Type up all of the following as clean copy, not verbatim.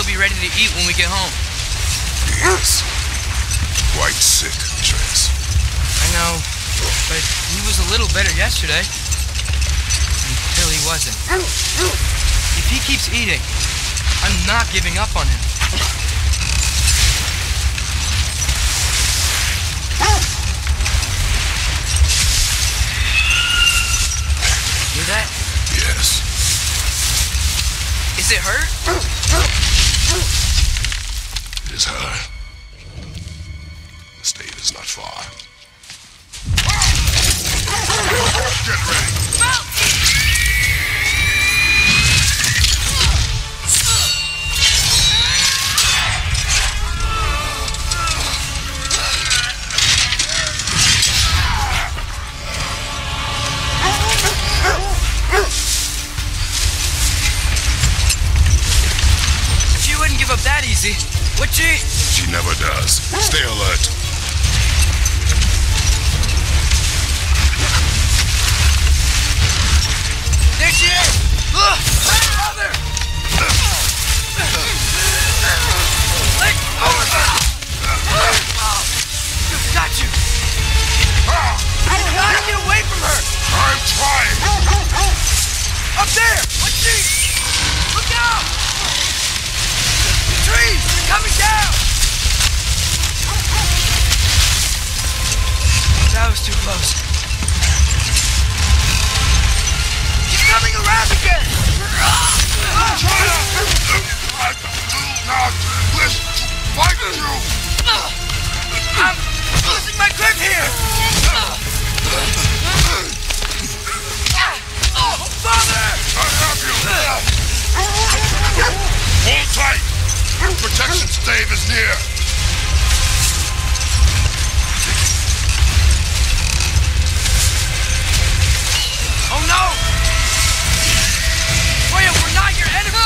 he'll be ready to eat when we get home. He is. Quite sick, Trace. I know, but he was a little better yesterday. Until he wasn't. If he keeps eating, I'm not giving up on him. Hear that? Yes. Is it her? It is her. The state is not far. Get ready. She wouldn't give up that easy, would she? She never does. Stay alert. There she is! Look! Mother! Let go of her! Got you! I gotta get away from her! I'm trying! Up there! What's she? Look out! The trees! They're coming down! That was too close. She's coming around again! I do not wish to fight you! I'm losing my grip here! Oh, Father! I have you! Hold tight! Protection stave is near! Oh no! Freya, we're not your enemy!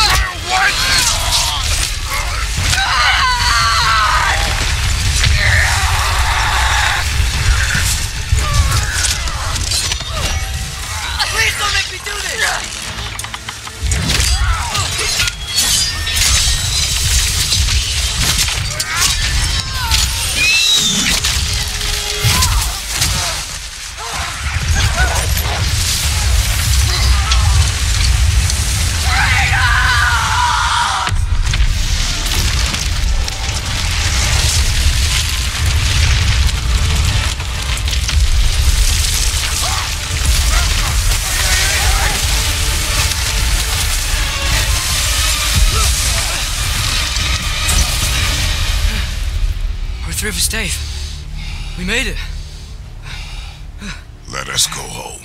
What? Please don't make me do this! Through the stave. We made it. Let us go home.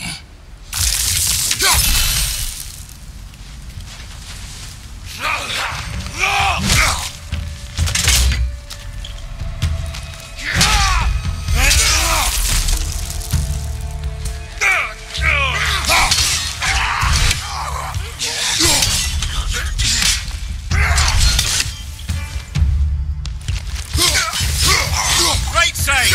Right side!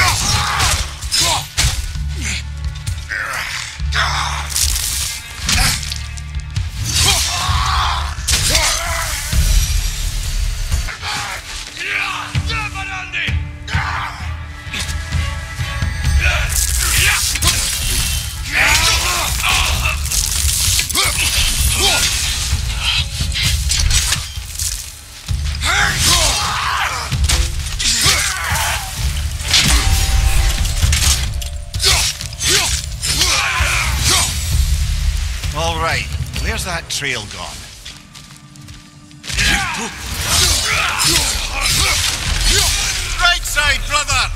All right, where's that trail gone? Right side, brother!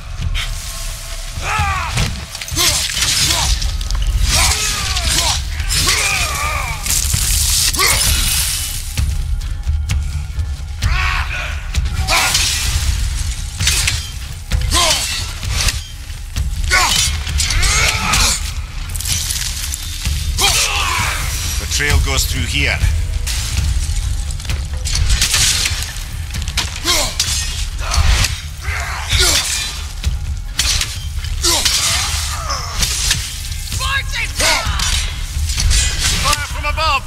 The trail goes through here. Fire from above!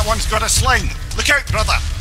one's got a sling. Look out, brother.